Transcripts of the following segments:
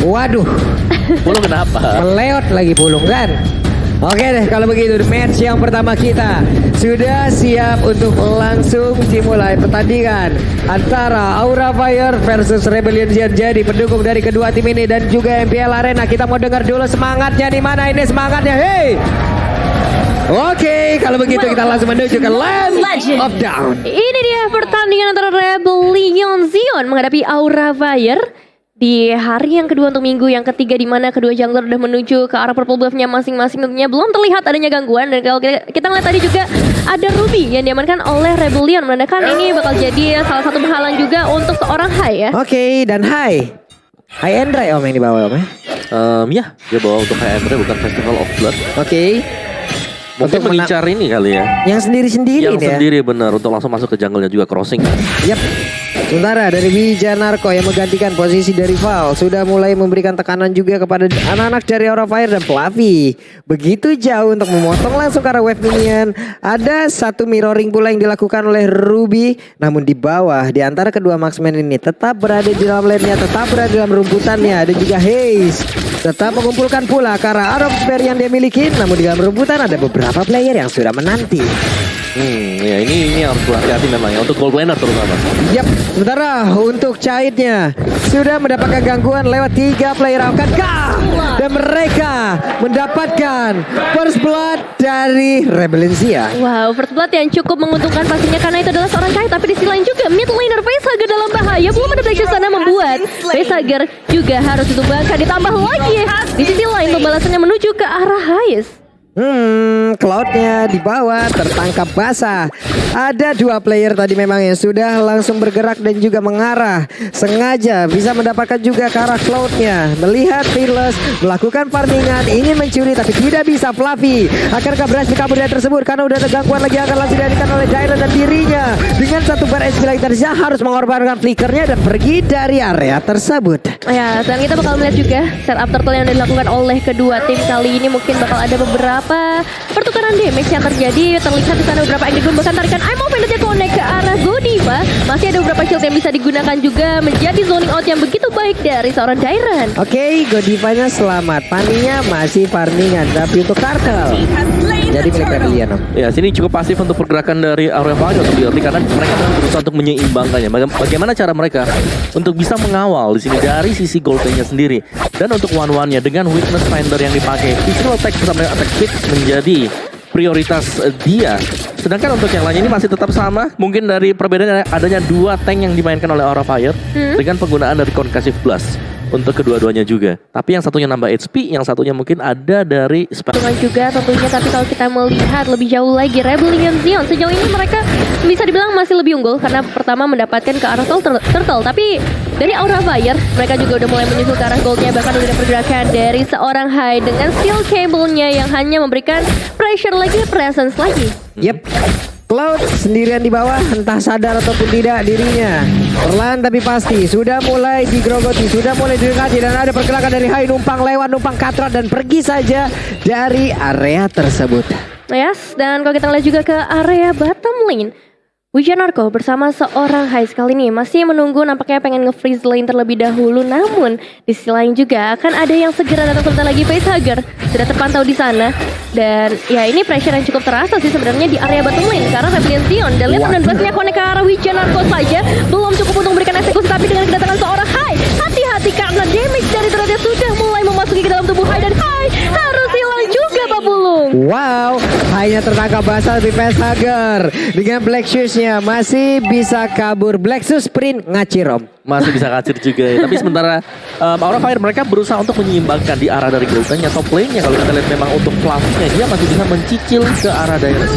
Waduh, Pulung kenapa? meleot lagi pulung kan. Oke deh, kalau begitu match yang pertama kita sudah siap untuk langsung dimulai pertandingan antara Aura Fire versus Rebellion Zion. Jadi pendukung dari kedua tim ini dan juga MPL Arena, kita mau dengar dulu semangatnya di mana ini semangatnya. Hey. Oke, kalau begitu kita langsung menuju ke Land of Dawn. Ini dia pertandingan antara Rebellion Zion menghadapi Aura Fire di hari yang kedua untuk minggu yang ketiga, di mana kedua jungler udah menuju ke arah purple buff-nya masing-masing. Tentunya belum terlihat adanya gangguan, dan kalau kita ngeliat tadi juga ada Ruby yang diamankan oleh Rebellion, menandakan ini bakal jadi salah satu penghalang juga untuk seorang Hai ya. Oke, dan Hai Endray om yang dibawa om ya. Ya, dia bawa untuk High Andre bukan Festival of Blood. Oke. Mungkin Untuk mengincar ini kali ya. Yang sendiri-sendiri Yang nih ya. sendiri benar, untuk langsung masuk ke jungle-nya juga crossing. Yap. Sementara dari Wijanarko yang menggantikan posisi dari Val sudah mulai memberikan tekanan juga kepada anak-anak dari Aura Fire dan Fluffy. Begitu jauh untuk memotong langsung ke arah wave minion. Ada satu mirroring pula yang dilakukan oleh Ruby. Namun di bawah, di antara kedua marksman ini tetap berada di dalam lane-nya, tetap berada dalam rumputannya. Dan juga Haze tetap mengumpulkan pula ke arah Aura Fire yang dia miliki. Namun di dalam rumputan ada beberapa player yang sudah menanti. Ya ini harus berhati-hati memang ya, untuk gold laner terutama. Yap, sementara untuk Chaitnya sudah mendapatkan gangguan lewat 3 player. Akankah dan mereka mendapatkan first blood dari Rebellion Zion? Wow, first blood yang cukup menguntungkan pastinya karena itu adalah seorang Kai. Tapi di sisi lain juga mid laner Facehager dalam bahaya. Belum ada Black Shoes sana membuat Facehager juga harus ditumbangkan. Ditambah lagi di sisi lain pembalasannya menuju ke arah Hayes. Cloudnya di bawah tertangkap basah. Ada 2 player tadi memang yang sudah langsung bergerak dan juga mengarah, sengaja bisa mendapatkan juga ke arah Cloudnya. Melihat Fearless melakukan farmingan, ingin mencuri tapi tidak bisa. Fluffy akankah berhasil kabur dari tersebut karena udah ada gangguan lagi, akan langsung dialihkan oleh Dylan dan dirinya dengan satu bar HP lagi tersisa harus mengorbankan flickernya dan pergi dari area tersebut. Ya, dan kita bakal melihat juga setup turtle yang dilakukan oleh kedua tim kali ini. Mungkin bakal ada beberapa pertukaran damage yang terjadi. Terlihat di sana beberapa angry gun, bahkan tarikan I'm open dia connect ke arah Godiva. Masih ada beberapa shield yang bisa digunakan juga menjadi zoning out yang begitu baik dari seorang Dairen. Oke, Godivanya selamat. Paninya masih farmingan tapi untuk Turtle jadi milik Rebellion om. Ya, sini cukup pasif untuk pergerakan dari Aura Fire untuk BLT karena mereka memang berusaha untuk menyeimbangkannya. Bagaimana cara mereka untuk bisa mengawal di sini dari sisi gold lane-nya sendiri, dan untuk one-one-nya dengan Witness Finder yang dipakai, physical attack bersama attack speed menjadi prioritas dia. Sedangkan untuk yang lain ini masih tetap sama. Mungkin dari perbedaannya adanya 2 tank yang dimainkan oleh Aura Fire dengan penggunaan dari Concussive Blast untuk kedua-duanya juga. Tapi yang satunya nambah HP, yang satunya mungkin ada dari Dengan juga tentunya, tapi kalau kita melihat lebih jauh lagi Rebellion Zion sejauh ini mereka bisa dibilang masih lebih unggul karena pertama mendapatkan ke arah turtle. Tapi dari Aura Fire mereka juga udah mulai menyusul ke arah goldnya, bahkan udah ada pergerakan dari seorang Hai dengan steel cable-nya yang hanya memberikan pressure lagi, presence lagi. Yep. Cloud sendirian di bawah, entah sadar ataupun tidak dirinya. Perlahan tapi pasti sudah mulai digrogoti, sudah mulai didekati, dan ada pergerakan dari Hai numpang lewat, numpang katrat dan pergi saja dari area tersebut. Yes, dan kalau kita lihat juga ke area bottom lane, Wijanarko bersama seorang Hai kali ini masih menunggu, nampaknya pengen nge-freeze lane terlebih dahulu. Namun di sisi lain juga akan ada yang segera datang sebentar lagi. Facehager sudah terpantau di sana. Dan ya ini pressure yang cukup terasa sih sebenarnya di area bottom lane karena Rebellion Zion dan lihat dan blastnya connect ke arah Wijanarko saja belum cukup untuk memberikan eksekusi, tapi dengan kedatangan seorang Hai, hati-hati karena damage dari turretnya sudah mulai memasuki ke dalam tubuh Hai, dan Hai harus hilang juga Pak Pulung. Wow, Hai-nya tertangkap basah di Facehager dengan Black Shoes-nya masih bisa kabur. Black Shoes sprint ngacir om. masih bisa kacir juga ya. Tapi sementara Aura Fire mereka berusaha untuk menyeimbangkan di arah dari gold lane-nya. Top lane-nya kalau kita lihat memang untuk Fluffy-nya dia masih bisa mencicil ke arah Dairen.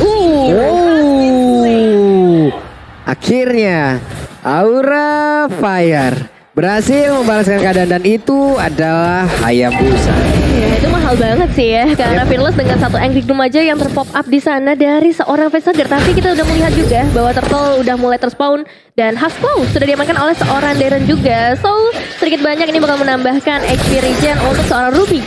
Akhirnya Aura Fire berhasil membalaskan keadaan, dan itu adalah Hayabusa. Ya, itu mahal banget sih ya, karena Fearless dengan satu Angry Doom aja yang terpop up di sana dari seorang Facehager. Tapi kita udah melihat juga bahwa Turtle udah mulai terspawn dan Hasbro sudah diamankan oleh seorang Dairen juga. So sedikit banyak ini bakal menambahkan HP regen untuk seorang Ruby.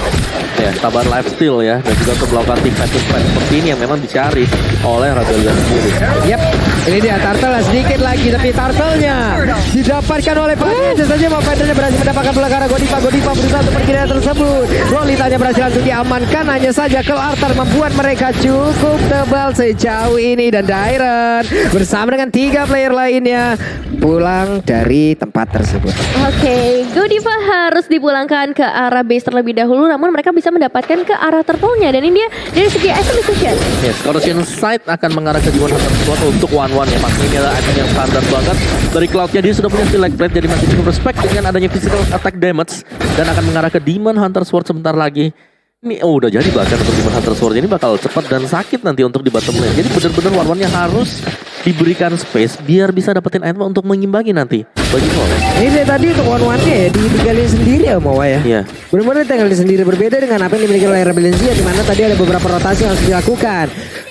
Ya, tambahan lifesteal ya, dan juga untuk melakukan team fight seperti ini yang memang dicari oleh Rebellion sendiri. Yap, Ini dia Turtle sedikit lagi, tapi Turtle-nya didapatkan oleh Fanny. Saja Fanny berhasil mendapatkan bola karena Godiva berusaha untuk pergi dari tersebut. Lolitanya berhasil langsung diamankan. Hanya saja Cole Arthur membuat mereka cukup tebal sejauh ini. Dan Dairon bersama dengan 3 player lainnya pulang dari tempat tersebut. Oke, Godiva harus dipulangkan ke arah base terlebih dahulu, namun mereka bisa mendapatkan ke arah turtle-nya. Dan ini dia dari segi item decision. Yes, Corrosion Sight akan mengarah ke Demon Hunter Squad untuk 1-1 ya. Pasti ini adalah item yang standar banget. Dari Cloud-nya dia sudah punya Select Blade, jadi masih cukup respect dengan adanya physical attack damage. Dan akan mengarah ke Demon Hunter Sword sebentar lagi. Ini udah jadi bahkan untuk Demon Hunter Sword ini bakal cepat dan sakit nanti untuk di bottom lane. Jadi benar-benar warwannya harus diberikan space biar bisa dapetin item untuk mengimbangi nanti bagi Cole. Ini dari tadi untuk one-one-nya ya ditinggalin sendiri ya Mawa ya. Iya. Benar-benar ditinggalin sendiri, berbeda dengan apa yang dimiliki oleh Rebellion Zia, di mana tadi ada beberapa rotasi yang harus dilakukan.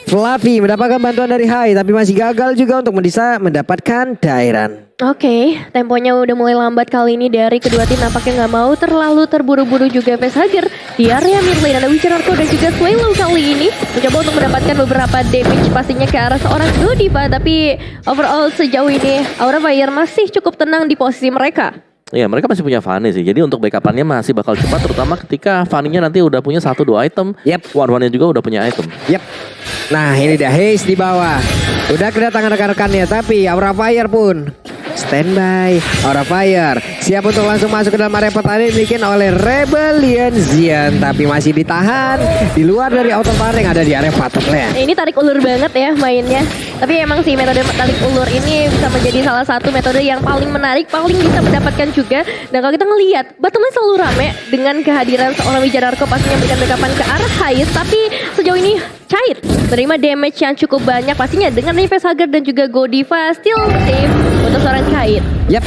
Fluffy mendapatkan bantuan dari Hai tapi masih gagal juga untuk bisa mendapatkan Dairon. Oke, temponya udah mulai lambat kali ini dari kedua tim, nampaknya nggak mau terlalu terburu-buru juga Facehugger di area mid lane. Ada Witcherarko dan juga Swallow kali ini mencoba untuk mendapatkan beberapa damage pastinya ke arah seorang Godiva, tapi overall sejauh ini Aura Fire masih cukup tenang di posisi mereka. Iya, mereka masih punya Fanny sih. Jadi untuk backup-nya masih bakal cepat, terutama ketika Fanny-nya nanti udah punya 1-2 item. Yep. One-one-nya juga udah punya item. Yep. Nah ini dia Haze di bawah. Udah kedatangan rekan-rekannya, tapi Aura Fire pun standby. Aura Fire siap untuk langsung masuk ke dalam area pertahanan dimiliki oleh Rebellion Zian, tapi masih ditahan di luar dari auto yang ada di area bottom lane. Ini tarik ulur banget ya mainnya. Tapi emang sih metode tarik ulur ini bisa menjadi salah satu metode yang paling menarik, paling bisa mendapatkan juga. Dan kalau kita ngelihat bottom lane selalu rame dengan kehadiran seorang Witcherarko pastinya memberikan backupan ke arah Hayes, tapi sejauh ini cair menerima damage yang cukup banyak pastinya dengan Facehugger dan juga Godiva still safe untuk seorang Kait. Yap,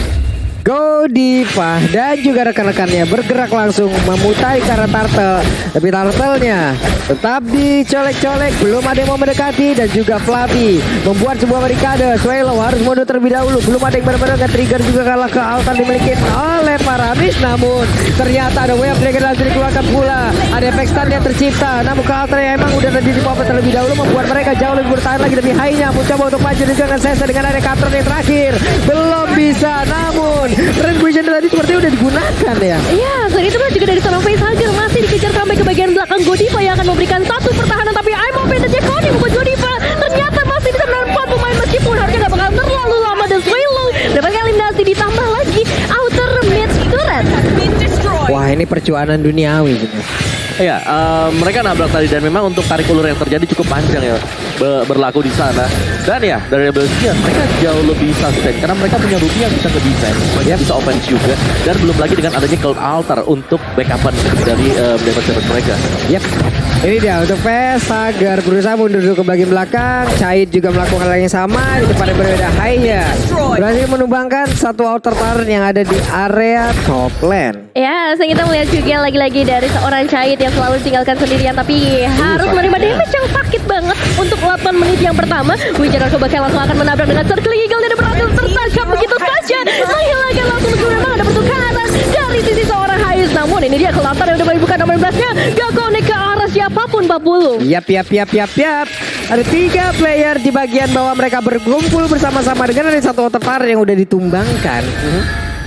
Godiva dan juga rekan-rekannya bergerak langsung memutari ke arah Turtle. Tapi Turtle-nya tetap dicolek-colek, belum ada yang mau mendekati. Dan juga Fluffy membuat sebuah barikade. Swallow harus mundur terlebih dahulu, belum ada yang benar-benar nge-trigger juga kalah ke altar dimiliki oleh Paramis. Namun ternyata ada wave trigger langsung dikeluarkan pula. Ada efek stun yang tercipta, namun ke altar yang emang udah tadi dipopet terlebih dahulu membuat mereka jauh lebih bertahan lagi. Tapi Hai-nya mencoba untuk maju juga dengan Sesa dengan ada Katron yang terakhir belum bisa, namun Renguation tadi sepertinya udah digunakan ya. Iya, selain itu juga dari seorang Facehugger masih dikejar sampai ke bagian belakang Godiva yang akan memberikan satu pertahanan, tapi Aimo Pendetnya Koni membuat Godiva ternyata masih bisa menahan pemain meskipun harusnya gak bakal terlalu lama. Dan Swallow dapatkan eliminasi ditambah lagi outer mid turret. Wah ini percuanan duniawi bener. Iya, mereka nabrak tadi dan memang untuk tarik ulur yang terjadi cukup panjang ya berlaku di sana. Dan ya dari Rebellion mereka jauh lebih sustain karena mereka punya Ruby yang bisa ke-defense, mereka bisa offense juga, dan belum lagi dengan adanya Cloud Altar untuk backupan dari damage mereka. Yap. Ini dia untuk Facehugger berusaha mundur ke bagian belakang. Caid juga melakukan hal yang sama di tempat yang berbeda. Hai-nya berhasil menumbangkan satu outer turret yang ada di area top lane. Ya, saya kita melihat juga lagi-lagi dari seorang Caid yang selalu tinggalkan sendirian tapi harus menerima damage yang sakit banget untuk 8 menit yang pertama. Witcherarko bakal langsung akan menabrak dengan Circling Eagle dan berhasil tertangkap begitu saja. Menghilangkan langsung meskipun memang ada pertukaran dari sisi seorang Hayes. Namun ini dia Kelatan yang udah buka nomor 11-nya. Gak connect ke arah siapapun 40. Yap. Ada 3 player di bagian bawah, mereka berkumpul bersama-sama dengan ada satu outer turret yang udah ditumbangkan.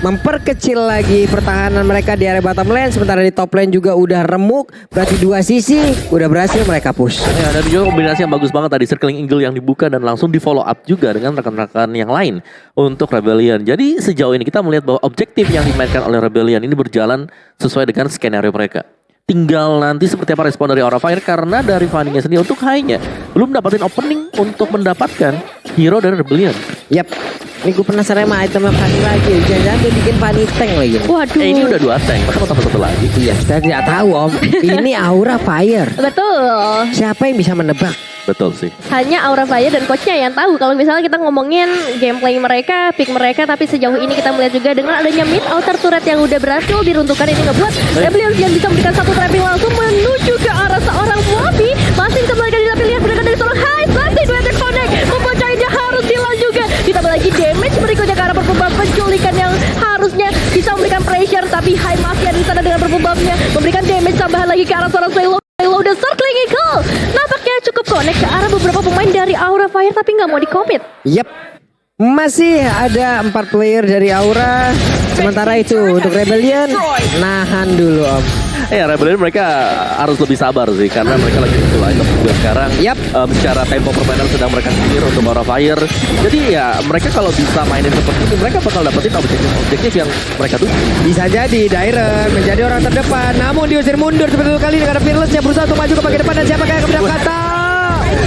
Memperkecil lagi pertahanan mereka di area bottom lane, sementara di top lane juga udah remuk. Berarti 2 sisi udah berhasil mereka push. Ya, dan juga kombinasi yang bagus banget tadi, Circling Eagle yang dibuka dan langsung di follow up juga dengan rekan-rekan yang lain untuk Rebellion. Jadi sejauh ini kita melihat bahwa objektif yang dimainkan oleh Rebellion ini berjalan sesuai dengan skenario mereka. Tinggal nanti seperti apa respon dari Aura Fire, karena dari Fanny-nya sendiri untuk Hai-nya belum dapatin opening untuk mendapatkan hero dari Rebellion. Yap. Ini gue penasaran sama item Fanny lagi. Jangan-jangan dia bikin Fanny tank lagi. Waduh. Ini udah 2 tank, masa mau tambah 1 lagi? Iya, saya tidak tahu Om. Ini Aura Fire. Betul. Siapa yang bisa menebak? Betul sih. Hanya Aura Fire dan coachnya yang tahu. Kalau misalnya kita ngomongin gameplay mereka, pick mereka, tapi sejauh ini kita melihat juga dengan adanya mid outer turret yang udah berhasil diruntuhkan, ini ngebuat Rebellion yang bisa memberikan satu trapping langsung menuju ke arah seorang Fluffy. Masih bisa memberikan tapi lihat mereka dari seorang High, masih dua connect, membuat Caidnya harus hilang juga. Ditambah lagi damage berikutnya ke arah perpubab penculikan yang harusnya bisa memberikan pressure, tapi High masih ada di sana dengan perpubabnya memberikan damage tambahan lagi ke arah seorang Swallow. Swallow udah Circling Eagle nampaknya cukup connect ke arah beberapa pemain dari dari Aura Fire tapi nggak mau di-commit. Yep. Masih ada 4 player dari Aura. Sementara itu untuk Rebellion nahan dulu Om. Ya Rebellion mereka harus lebih sabar sih karena mereka lagi full item juga sekarang. Yap. Secara tempo permainan sedang mereka setir untuk Aura Fire. Jadi ya mereka kalau bisa mainin seperti ini mereka bakal dapetin objektif yang mereka tuju. Bisa jadi Dairen menjadi orang terdepan, namun diusir mundur seperti itu kali dengan Fearless yang berusaha untuk maju ke bagian depan dan siapakah yang akan mendapatkan?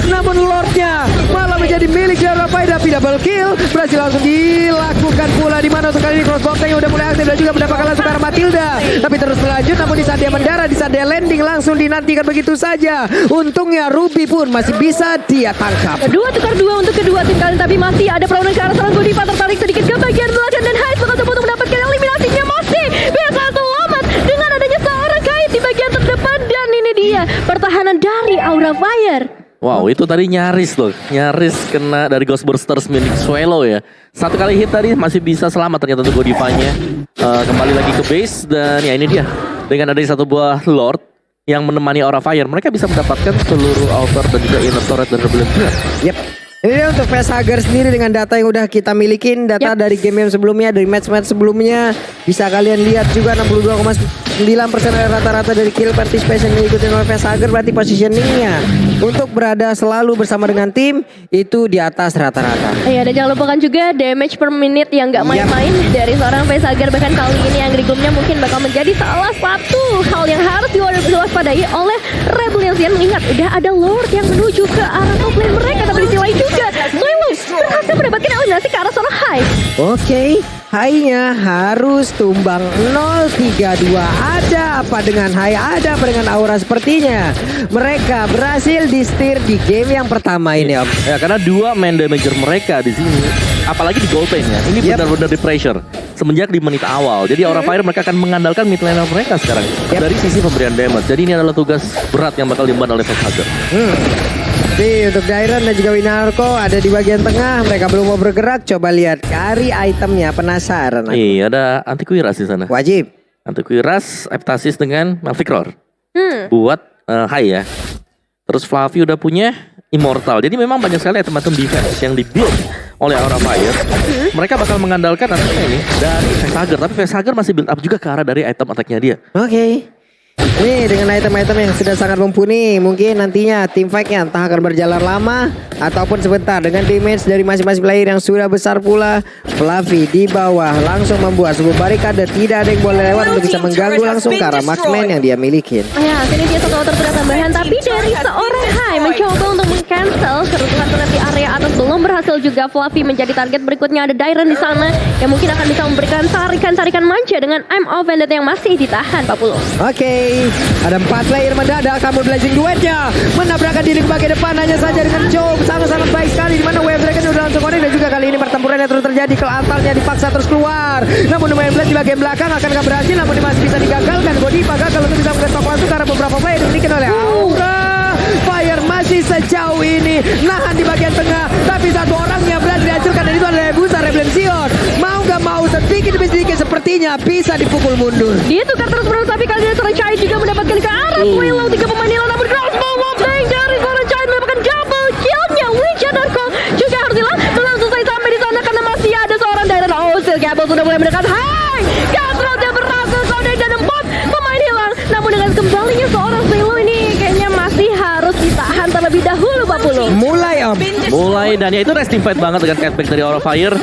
Namun Lordnya malah menjadi milik Aura Fire, tapi double kill berhasil langsung dilakukan pula di mana untuk kali ini crossbow tank yang udah mulai aktif dan juga mendapatkan langsung ke arah Matilda. Tapi terus berlanjut, namun di saat dia mendarat, di saat dia landing langsung dinantikan begitu saja. Untungnya Ruby pun masih bisa dia tangkap. Kedua tukar dua untuk kedua tim kalian, tapi masih ada perlawanan ke arah seorang Godiva tertarik sedikit ke bagian belakang dan Hais bakal coba untuk mendapatkan eliminasinya. Masih bisa selamat dengan adanya seorang kait di bagian terdepan dan ini dia pertahanan dari Aura Fire. Wow, itu tadi nyaris loh. Nyaris kena dari Ghostbusters milik Swallow ya. Satu kali hit tadi masih bisa selamat ternyata untuk Godivanya. Kembali lagi ke base dan ya ini dia. Dengan adanya satu buah Lord yang menemani Aura Fire, mereka bisa mendapatkan seluruh altar dan juga inner turret dan Rebellion. Yep. Ini dia untuk Facehugger sendiri dengan data yang udah kita milikin. Data dari game sebelumnya, dari match-match sebelumnya. Bisa kalian lihat juga 62,9% rata-rata dari kill participation yang diikutin oleh Facehugger. Berarti positioningnya untuk berada selalu bersama dengan tim itu di atas rata-rata. Iya, dan jangan lupakan juga damage per menit yang gak main-main dari seorang Facehugger. Bahkan kali ini yang Griggumnya mungkin bakal menjadi salah satu hal yang harus diwaspadai oleh Rebellion. Mengingat udah ada Lord yang menuju ke arah top lane mereka, tapi di sisi lain juga Swallow berhasil mendapatkan eliminasi ke arah seorang High. Oke, High-nya harus tumbang 0-3-2. Ada apa dengan High? Ada apa dengan Aura? Sepertinya mereka berhasil di-steer di game yang pertama ini Om. Ya karena dua main damager mereka di sini, apalagi di gold lane-nya. Ini benar-benar di pressure semenjak di menit awal. Jadi Aura Fire mereka akan mengandalkan mid lane mereka sekarang dari sisi pemberian damage. Jadi ini adalah tugas berat yang bakal diemban oleh Facehugger. Nih untuk Dairen dan juga Winarko ada di bagian tengah. Mereka belum mau bergerak. Coba lihat cari itemnya, penasaran aku. Iya, ada Antiquiras di sana. Wajib. Antiquiras, Eptasis dengan Malfic Roar. Buat High ya. Terus Fluffy udah punya Immortal. Jadi memang banyak sekali item-item defense yang dibuild oleh Aura Fire. Mereka bakal mengandalkan itemnya ini dari Facehugger. Tapi Facehugger masih build up juga ke arah dari item attack-nya dia. Oke. Nih dengan item-item yang sudah sangat mumpuni, mungkin nantinya team fight-nya entah akan berjalan lama ataupun sebentar. Dengan damage dari masing-masing player yang sudah besar pula, Fluffy di bawah langsung membuat sebuah barikade. Tidak ada yang boleh lewat untuk bisa mengganggu langsung ke arah marksman yang dia milikin. Ya, sini dia satu outer sudah tambahan, tapi dari seorang High mencoba untuk meng-cancel kerusuhan turret di area atas. Belum berhasil juga. Fluffy menjadi target berikutnya. Ada Dairen di sana yang mungkin akan bisa memberikan tarikan-tarikan manja dengan I'm of Vendetta yang masih ditahan 40. Oke, ada 4 player mendadak. Kamu Blazing duetnya menabrakkan diri ke bagian depan hanya saja dengan Joe sangat-sangat baik sekali, di mana Wave Dragon sudah langsung connect dan juga kali ini pertempuran yang terus terjadi. Kelantalnya dipaksa terus keluar. Namun lumayan Blade di bagian belakang akankah berhasil, namun masih bisa digagalkan. Godiva gagal untuk bisa mengetok langsung karena beberapa player dimiliki oleh Aura Fire masih sejauh ini nahan di bagian tengah, tapi satu orangnya berhasil dihancurkan dan itu adalah Busa Rebellion. Mau gak mau sedikit demi sedikit sepertinya bisa dipukul mundur. Dia tukar terus menerus, tapi kali ini seorang Chai juga mendapatkan ke arah Swallow. 3 pemain hilang, namun crossbow tank dari seorang Chai mendapatkan double kill-nya. Wichanarko juga harus hilang. Belum selesai sampai di sana karena masih ada seorang Dairen. Oh, Steel Cable sudah mulai mendekat. Hai, Gastrol dia berhasil connect dan 4 pemain hilang. Namun dengan kembalinya seorang Swallow ini kayaknya masih harus ditahan terlebih dahulu, Pak Pulu. Mulai dan ya itu resting fight banget dengan catback dari Aura Fire.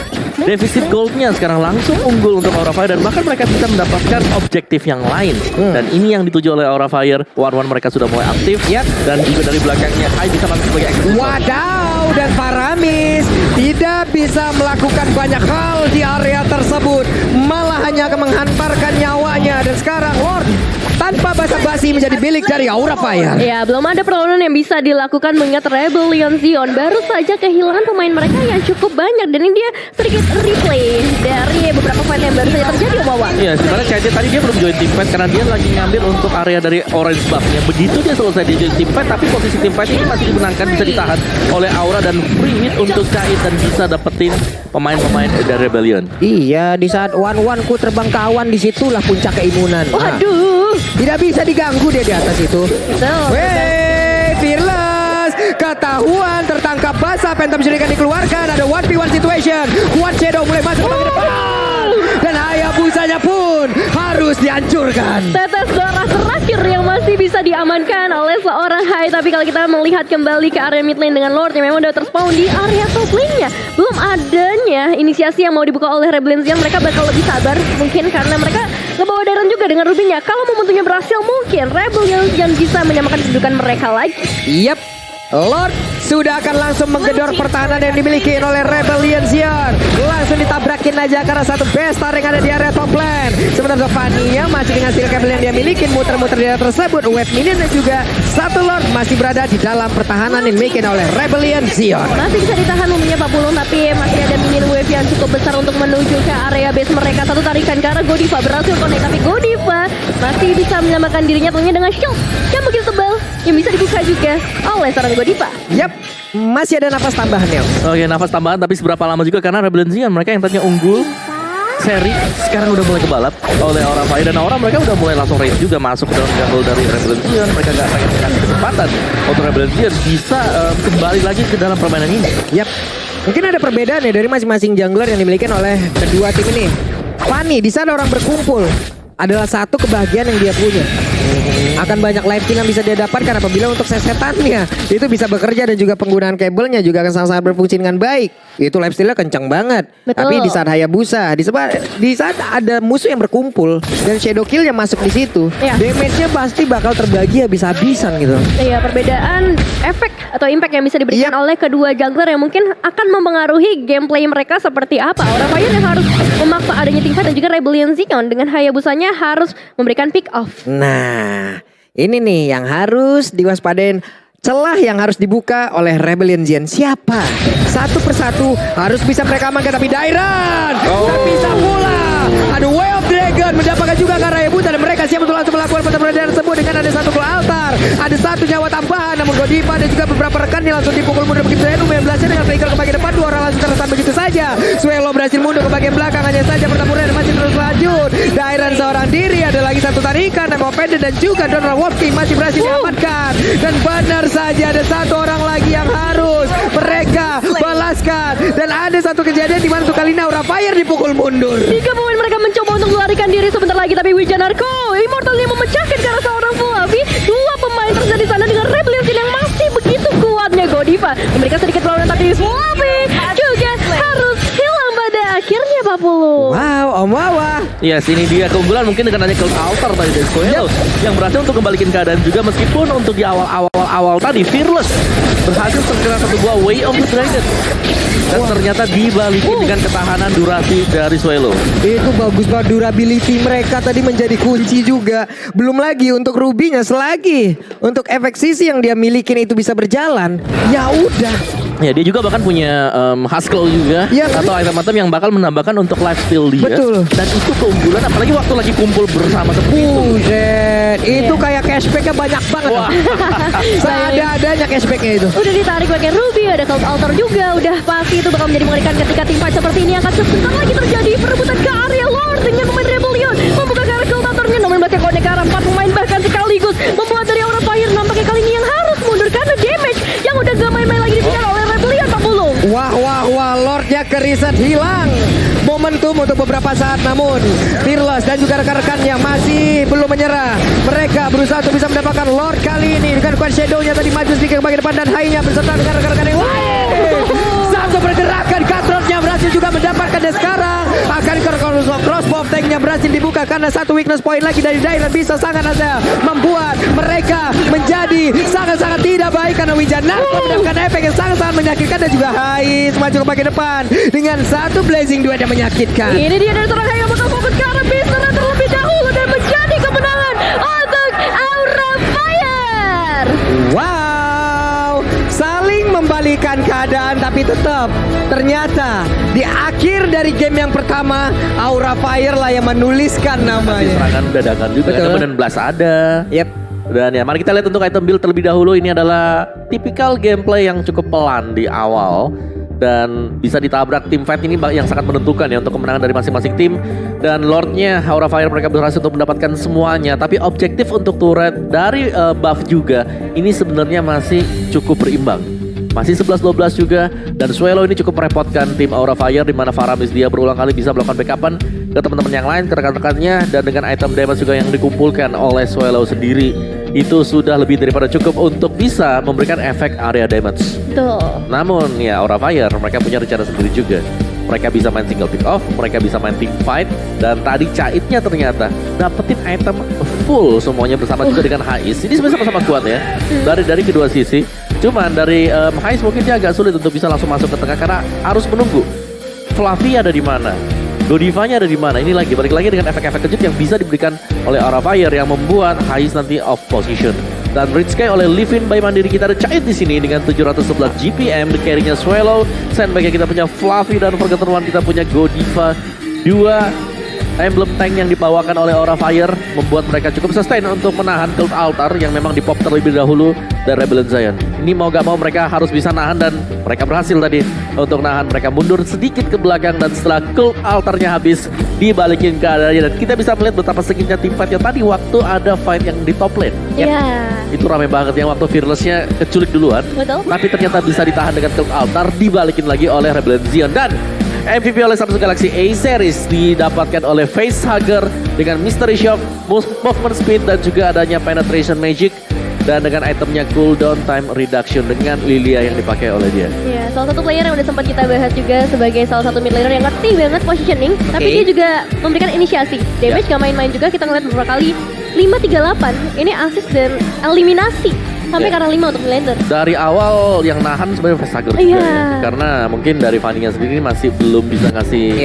Defisit goldnya sekarang langsung unggul untuk Aura Fire dan bahkan mereka bisa mendapatkan objektif yang lain. Dan ini yang dituju oleh Aura Fire. One-one mereka sudah mulai aktif dan juga dari belakangnya Hai bisa masuk sebagai eksekutor. Wadaw, dan Paramis tidak bisa melakukan banyak hal di area tersebut, malah hanya akan menghantarkan nyawanya. Dan sekarang Lord tanpa basa-basi menjadi milik dari Aura Fire. Ya, belum ada perlawanan yang bisa dilakukan mengingat Rebellion Zion baru saja kehilangan pemain mereka yang cukup banyak. Dan ini dia sedikit replay dari beberapa fight yang baru saja terjadi, Wawan. Iya, sebenarnya Caca tadi dia belum join team fight karena dia lagi ngambil untuk area dari orange buff-nya. Begitu dia selesai di join team fight, tapi posisi team fight ini masih dimenangkan, bisa ditahan oleh Aura dan free hit untuk Cait dan bisa dapetin pemain-pemain dari Rebellion. Iya, di saat one-one ku terbang ke awan, disitulah puncak keimunan. Waduh. Tidak bisa diganggu dia di atas itu. Betul. Wey, Fearless ketahuan, tertangkap basah, Phantom Shuriken dikeluarkan, ada 1v1 situation. Quad Shadow mulai masuk ke depan. Dan Hayabusanya pun harus dihancurkan. Tetes darah terakhir yang masih bisa diamankan oleh seorang Hai. Tapi kalau kita melihat kembali ke area mid lane dengan Lord yang memang udah terspawn di area top lane-nya, belum adanya inisiasi yang mau dibuka oleh Rebellion. Mereka bakal lebih sabar mungkin karena mereka ngebawa Darren juga dengan Rubinya. Kalau momentumnya berhasil mungkin Rebellion bisa menyamakan kedudukan mereka lagi. Yap, Lord sudah akan langsung menggedor pertahanan yang dimiliki oleh Rebellion Zion. Langsung ditabrakin aja karena satu bestar yang ada di area top lane. Sementara Zofania masih dengan skill kabel yang dia miliki, muter-muter di area tersebut. Wave minion dan juga satu Lord masih berada di dalam pertahanan yang dimiliki oleh Rebellion Zion. Masih bisa ditahan momennya Pak Pulung, tapi masih ada minion wave yang cukup besar untuk menuju ke area base mereka. Satu tarikan ke arah Godiva berhasil connect, tapi Godiva masih bisa menyelamatkan dirinya tentunya dengan shield yang begitu tebal yang bisa dibuka juga oleh seorang Godiva. Yap, masih ada nafas tambahan Neo. Oke, nafas tambahan tapi seberapa lama juga karena Rebellion Zion mereka yang tadinya unggul seri sekarang udah mulai kebalap oleh Aura Fire dan Aura mereka udah mulai langsung race juga masuk ke dalam jungle dari Rebellion Zion. Mereka gak pengen kasih kesempatan untuk Rebellion Zion bisa kembali lagi ke dalam permainan ini. Yap, mungkin ada perbedaan ya dari masing-masing jungler yang dimiliki oleh kedua tim ini. Fanny, di sana orang berkumpul adalah satu kebahagiaan yang dia punya. Akan banyak life kill yang bisa dia dapatkan apabila untuk sesetannya itu bisa bekerja dan juga penggunaan kabelnya juga akan sangat-sangat berfungsi dengan baik. Itu life steal-nya kencang banget. Betul. Tapi di saat Hayabusa, di saat ada musuh yang berkumpul dan shadow kill yang masuk di situ, Iya. damage-nya pasti bakal terbagi habis-habisan gitu. Iya, perbedaan efek atau impact yang bisa diberikan oleh kedua jungler yang mungkin akan mempengaruhi gameplay mereka seperti apa. Aura Fire yang harus memaksa adanya teamfight dan juga Rebellion Zion dengan Hayabusanya harus memberikan pick off. Nah, ini nih yang harus diwaspadain. Celah yang harus dibuka oleh Rebellion Zion. Siapa? Satu persatu harus bisa mereka amankan. Tapi Dairan bisa pula. Ada Way of Dragon mendapatkan juga ke arah Hayabusa. Dan mereka siap untuk langsung melakukan pertempuran tersebut dengan ada satu gol altar. Ada satu nyawa tambahan. Namun Godiva dan juga beberapa rekannya langsung dipukul mundur begitu saja. Lumayan belasnya dengan Flicker ke bagian depan. Dua orang langsung terletak begitu saja. Suelo berhasil mundur ke bagian belakang. Hanya saja pertempuran masih terus lanjut. Dairan seorang diri. Ada lagi satu tarikan. Nama Openda dan juga Donald Wolfking masih berhasil diamankan. Dan benar saja ada satu orang lagi yang harus mereka balaskan. Dan ada satu kejadian di mana kali ini Aura Fire dipukul mundur. Tiga pemain mereka mencoba untuk melarikan diri sebentar lagi, tapi Wijanarko Immortalnya memecahkan ke arah seorang Fluffy. Dua pemain terjadi di sana dengan Rebellion yang masih begitu kuatnya Godiva. Mereka sedikit berlawanan tapi Fluffy juga harus hilang pada akhirnya Pak Pulu. Wow, Om Wawa. Yes, ini dia keunggulan mungkin dengan adanya Cloud Altar tadi dari Scoelo yang berhasil untuk kembalikan keadaan juga meskipun untuk di awal tadi Fearless berhasil terkena satu buah Way of the Dragon dan ternyata dibalikin dengan ketahanan durasi dari Suelo. Itu bagus banget, durability mereka tadi menjadi kunci juga. Belum lagi untuk Rubinya, selagi untuk efek sisi yang dia milikin itu bisa berjalan, ya udah. Ya dia juga bahkan punya Haskell juga Ya, atau item-item yang bakal menambahkan untuk life steal dia. Betul. Dan itu keunggulan apalagi waktu lagi kumpul bersama seperti itu. Buset, itu kayak cashbacknya banyak banget. Wah. Seadanya cashbacknya itu. Udah ditarik pakai Ruby, ada Cloud Altar juga. Udah pasti itu bakal menjadi mengerikan ketika tim fight seperti ini akan sebentar lagi terjadi. Perebutan ke area Lord dengan pemain Rebellion membuka ke arah Cloud Altarnya. Namun belakang connect ke arah 4 pemain bahkan sekaligus membuat dari Aura Fire nampaknya kali ini yang harus mundur karena damage yang udah gak main-main lagi diberikan oleh Rebellion Pak Pulung. Wah, Lordnya ke reset hilang. Momentum untuk beberapa saat namun Fearless dan juga rekan-rekannya masih belum menyerah. Mereka berusaha untuk bisa mendapatkan Lord kali ini dengan Quad Shadow-nya tadi maju sedikit ke bagian depan dan Hai-nya beserta dengan rekan-rekan yang lain. Satu pergerakan Cutthroat-nya berhasil juga mendapatkan dan sekarang akan crossbow tank-nya berhasil dibuka karena satu weakness point lagi dari Dairan bisa sangat ada membuat mereka menjadi sangat-sangat tidak baik karena Wijanarko mendapatkan efek yang sangat-sangat menyakitkan dan juga Hai maju ke bagian depan dengan satu blazing duet yang menyakitkan. Ini dia dari seorang yang bakal fokus ke arah Beastera terlebih dahulu dan menjadi kemenangan untuk Aura Fire. Wow, saling membalikan keadaan tapi tetap ternyata di akhir dari game yang pertama Aura Fire lah yang menuliskan namanya. Serangan dadakan juga. Betul. Kemudian Blast ada. Yep. Dan ya mari kita lihat untuk item build terlebih dahulu. Ini adalah tipikal gameplay yang cukup pelan di awal dan bisa ditabrak tim fight ini yang sangat menentukan ya untuk kemenangan dari masing-masing tim. Dan Lordnya Aura Fire mereka berhasil untuk mendapatkan semuanya. Tapi objektif untuk turret dari buff juga ini sebenarnya masih cukup berimbang. masih 11-12 juga. Dan Swallow ini cukup merepotkan tim Aura Fire, di mana Faramis dia berulang kali bisa melakukan backupan ke teman-teman yang lain, ke rekan-rekannya, dan dengan item damage juga yang dikumpulkan oleh Swallow sendiri, itu sudah lebih daripada cukup untuk bisa memberikan efek area damage. Betul. Namun ya Aura Fire mereka punya rencana sendiri juga. Mereka bisa main single pick off, mereka bisa main team fight, dan tadi Caitnya ternyata dapetin item full semuanya bersama juga dengan Hais. Ini sebenarnya sama-sama kuat ya dari kedua sisi. Cuman dari Hais mungkin dia agak sulit untuk bisa langsung masuk ke tengah karena harus menunggu Fluffy ada di mana, Godiva-nya ada di mana. Ini lagi balik lagi dengan efek-efek kejut yang bisa diberikan oleh Aura Fire yang membuat Hais nanti off position. Dan Bridge Sky oleh Livin by Mandiri. Kita ada Cait di sini dengan 711 GPM. The carry-nya Swallow, sandbag-nya kita punya Fluffy, dan Forgotten One kita punya Godiva. Dua emblem tank yang dibawakan oleh Aura Fire membuat mereka cukup sustain untuk menahan Cult Altar yang memang dipop terlebih dahulu dari Rebellion Zion. Ini mau gak mau mereka harus bisa nahan, dan mereka berhasil tadi untuk nahan. Mereka mundur sedikit ke belakang, dan setelah Cult Altarnya habis dibalikin keadaannya, dan kita bisa melihat betapa sengitnya tim fight yang tadi waktu ada fight yang di top lane. Iya. Itu rame banget yang waktu Fearless-nya keculik duluan. Betul. Tapi ternyata bisa ditahan dengan Cult Altar, dibalikin lagi oleh Rebellion Zion. Dan MVP oleh Samsung Galaxy A-Series didapatkan oleh Facehugger dengan Mystery Shock, Movement Speed, dan juga adanya Penetration Magic. Dan dengan itemnya Cooldown Time Reduction dengan Lilia yang dipakai oleh dia. Ya, salah satu player yang udah sempat kita bahas juga sebagai salah satu mid laner yang ngerti banget positioning, tapi dia juga memberikan inisiasi. Damage gak main-main juga, kita ngeliat beberapa kali 5-3-8 ini assist dan eliminasi sampai karena 5 untuk mid laner. Dari awal yang nahan sebenarnya Facehugger juga ya. Karena mungkin dari Fanny-nya sendiri masih belum bisa ngasih